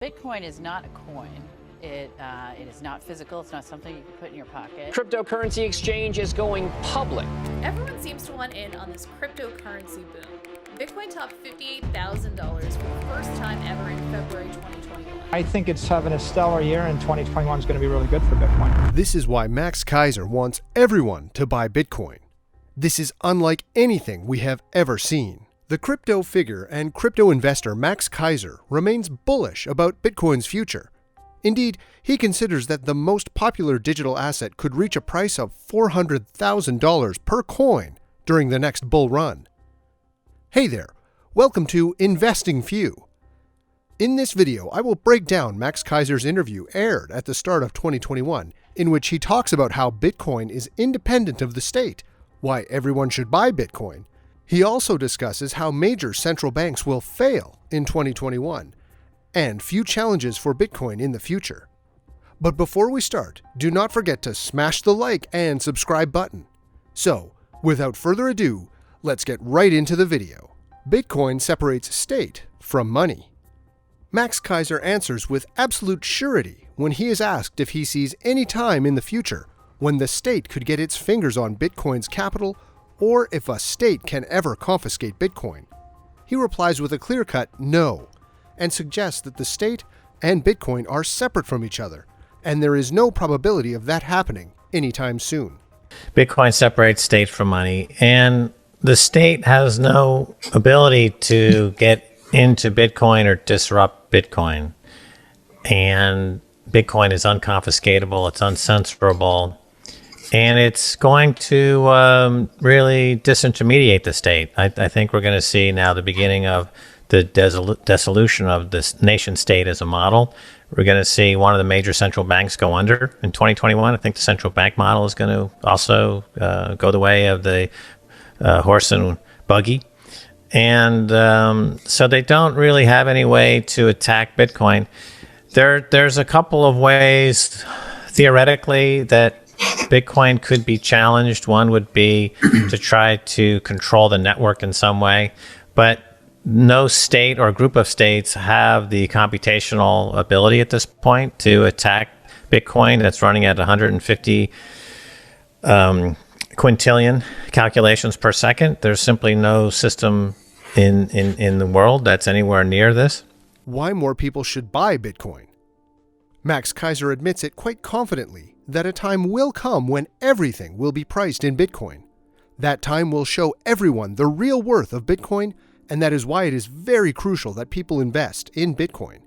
Bitcoin is not a coin. It is not physical. It's not something you can put in your pocket. Cryptocurrency exchange is going public. Everyone seems to want in on this cryptocurrency boom. Bitcoin topped $58,000 for the first time ever in February 2021. I think it's having a stellar year, and 2021 is going to be really good for Bitcoin. This is why Max Keiser wants everyone to buy Bitcoin. This is unlike anything we have ever seen. The crypto figure and crypto investor Max Keiser remains bullish about Bitcoin's future. Indeed, he considers that the most popular digital asset could reach a price of $400,000 per coin during the next bull run. Hey there, welcome to Investing Few. In this video, I will break down Max Keiser's interview aired at the start of 2021, in which he talks about how Bitcoin is independent of the state, why everyone should buy Bitcoin. He also discusses how major central banks will fail in 2021, and few challenges for Bitcoin in the future. But before we start, do not forget to smash the like and subscribe button. So, without further ado, let's get right into the video. Bitcoin separates state from money. Max Keiser answers with absolute surety when he is asked if he sees any time in the future when the state could get its fingers on Bitcoin's capital, or if a state can ever confiscate Bitcoin. He replies with a clear-cut no, and suggests that the state and Bitcoin are separate from each other, and there is no probability of that happening anytime soon. Bitcoin separates state from money, and the state has no ability to get into Bitcoin or disrupt Bitcoin. And Bitcoin is unconfiscatable, it's uncensorable, and it's going to really disintermediate the state. I think we're going to see now the beginning of the dissolution of this nation state as a model. We're going to see one of the major central banks go under in 2021. I think the central bank model is going to also go the way of the horse and buggy. And so they don't really have any way to attack Bitcoin. There's a couple of ways, theoretically, that Bitcoin could be challenged. One would be to try to control the network in some way, but no state or group of states have the computational ability at this point to attack Bitcoin that's running at 150 quintillion calculations per second. There's simply no system in the world that's anywhere near this. Why more people should buy Bitcoin? Max Keiser admits it quite confidently that a time will come when everything will be priced in Bitcoin. That time will show everyone the real worth of Bitcoin, and that is why it is very crucial that people invest in Bitcoin.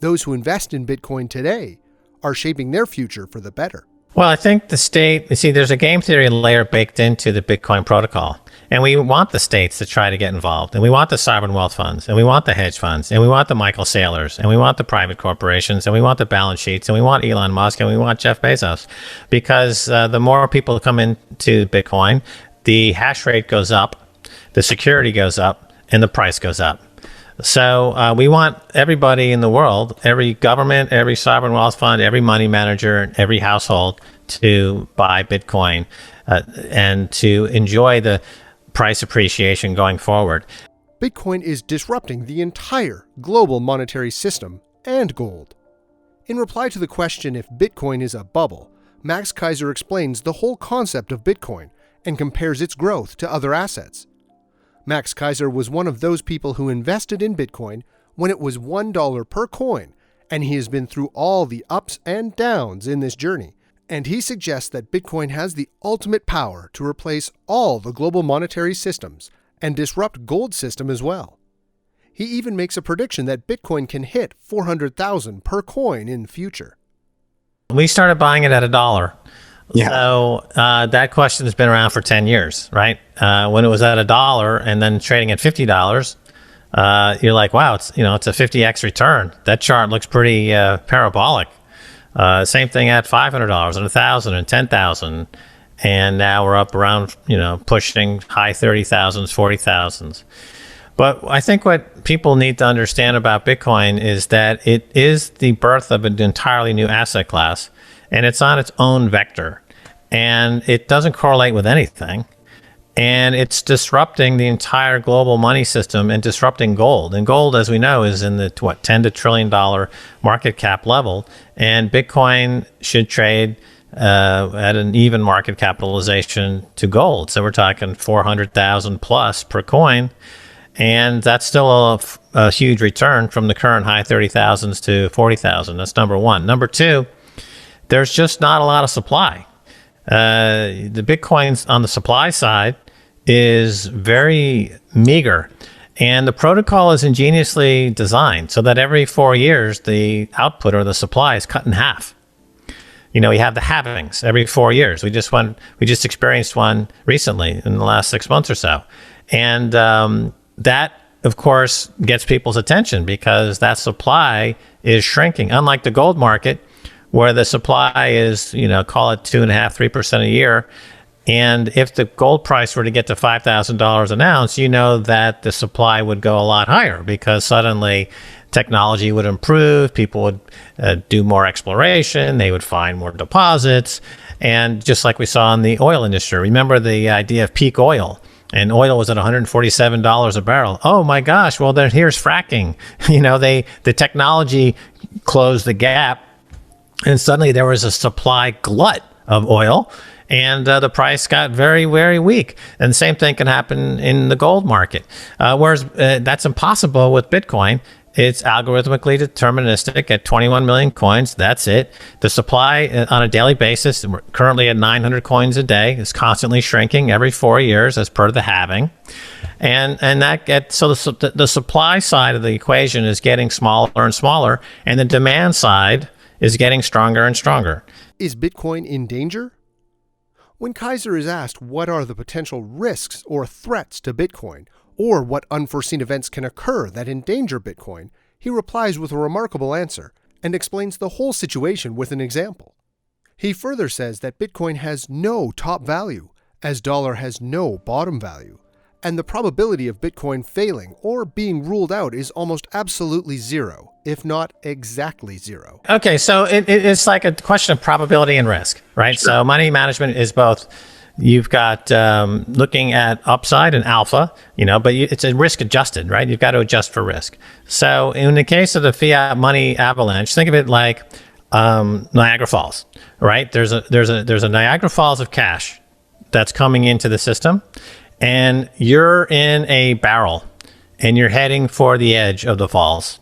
Those who invest in Bitcoin today are shaping their future for the better. Well, I think the state, you see, there's a game theory layer baked into the Bitcoin protocol. And we want the states to try to get involved. And we want the sovereign wealth funds. And we want the hedge funds. And we want the Michael Saylors. And we want the private corporations. And we want the balance sheets. And we want Elon Musk. And we want Jeff Bezos. Because the more people come into Bitcoin, the hash rate goes up, the security goes up, and the price goes up. So we want everybody in the world, every government, every sovereign wealth fund, every money manager, every household to buy Bitcoin and to enjoy the price appreciation going forward. Bitcoin is disrupting the entire global monetary system and gold. In reply to the question if Bitcoin is a bubble, Max Keiser explains the whole concept of Bitcoin and compares its growth to other assets. Max Keiser was one of those people who invested in Bitcoin when it was $1 per coin, and he has been through all the ups and downs in this journey. And he suggests that Bitcoin has the ultimate power to replace all the global monetary systems and disrupt gold system as well. He even makes a prediction that Bitcoin can hit $400,000 per coin in future. We started buying it at $1. Yeah. So that question has been around for 10 years, right? When it was at $1 and then trading at $50, you're like, wow, it's a 50x return. That chart looks pretty parabolic. Same thing at $500 and $1,000 and $10,000, and now we're up around pushing high 30,000s, 40,000s. But I think what people need to understand about Bitcoin is that it is the birth of an entirely new asset class, and it's on its own vector. And it doesn't correlate with anything. and it's disrupting the entire global money system and disrupting gold. And gold, as we know, is in the $10 trillion market cap level, and Bitcoin should trade at an even market capitalization to gold. So we're talking 400,000 plus per coin, and that's still a huge return from the current high 30,000s to 40,000. That's number one. Number two, there's just not a lot of supply. The Bitcoins on the supply side is very meager, and the protocol is ingeniously designed so that every 4 years the output or the supply is cut in half. You know, we have the halvings every 4 years. We just experienced one recently in the last 6 months or so, and that of course gets people's attention because that supply is shrinking. Unlike the gold market, where the supply is, you know, call it 2.5–3% a year. And if the gold price were to get to $5,000 an ounce, you know that the supply would go a lot higher because suddenly technology would improve, people would do more exploration, they would find more deposits. And just like we saw in the oil industry, remember the idea of peak oil? And oil was at $147 a barrel. Oh my gosh, well then here's fracking. You know, the technology closed the gap, and suddenly there was a supply glut of oil, and the price got very, very weak. And the same thing can happen in the gold market. Whereas that's impossible with Bitcoin. It's algorithmically deterministic at 21 million coins. That's it. The supply on a daily basis, we're currently at 900 coins a day, is constantly shrinking every 4 years as per the halving. And that gets, so the supply side of the equation is getting smaller and smaller, and the demand side is getting stronger and stronger. Is Bitcoin in danger? When Keiser is asked what are the potential risks or threats to Bitcoin, or what unforeseen events can occur that endanger Bitcoin, he replies with a remarkable answer and explains the whole situation with an example. He further says that Bitcoin has no top value, as dollar has no bottom value, and the probability of Bitcoin failing or being ruled out is almost absolutely zero, if not exactly zero. Okay, so it's like a question of probability and risk, right? Sure. So money management is both. You've got looking at upside and alpha, you know, but it's a risk adjusted, right? You've got to adjust for risk. So in the case of the fiat money avalanche, think of it like Niagara Falls, right? There's a Niagara Falls of cash that's coming into the system, and you're in a barrel and you're heading for the edge of the falls.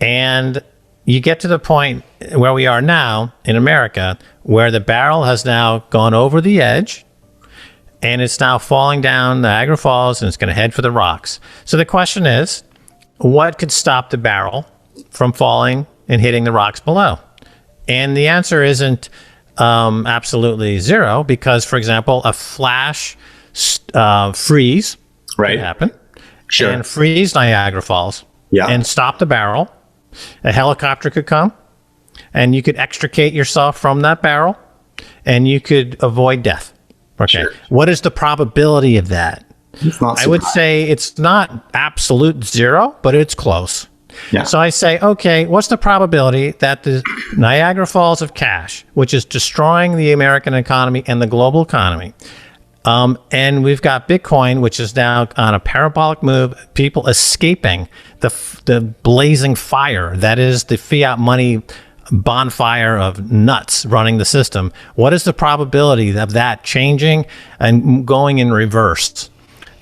And you get to the point where we are now in America, where the barrel has now gone over the edge and it's now falling down Niagara Falls, and it's going to head for the rocks. So the question is, what could stop the barrel from falling and hitting the rocks below? And the answer isn't absolutely zero, because, for example, a flash freeze could happen, Sure. and freeze Niagara Falls, and stop the barrel. A helicopter could come, and you could extricate yourself from that barrel, and you could avoid death. Okay. Sure. What is the probability of that? It's not so I would high. say it's not absolute zero, but it's close. Yeah. So I say, okay, what's the probability that the Niagara Falls of cash, which is destroying the American economy and the global economy, and we've got Bitcoin, which is now on a parabolic move, people escaping the blazing fire that is the fiat money bonfire of nuts running the system. What is the probability of that changing and going in reverse?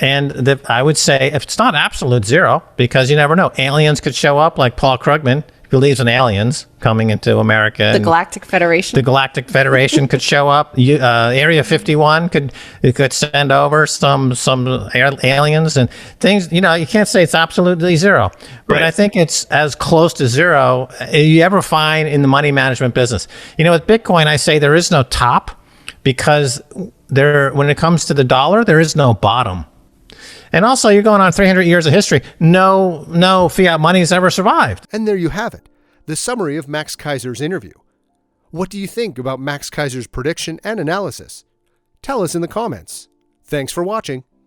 And I would say, if it's not absolute zero, because you never know, aliens could show up, like Paul Krugman believes in aliens coming into America. The Galactic Federation. The Galactic Federation could show up. Area 51 could send over some aliens and things. You know, you can't say it's absolutely zero, but Right. I think it's as close to zero you ever find in the money management business. You know, with Bitcoin, I say there is no top, because when it comes to the dollar, there is no bottom. And also, you're going on 300 years of history. No fiat money has ever survived. And there you have it, the summary of Max Keiser's interview. What do you think about Max Keiser's prediction and analysis? Tell us in the comments. Thanks for watching.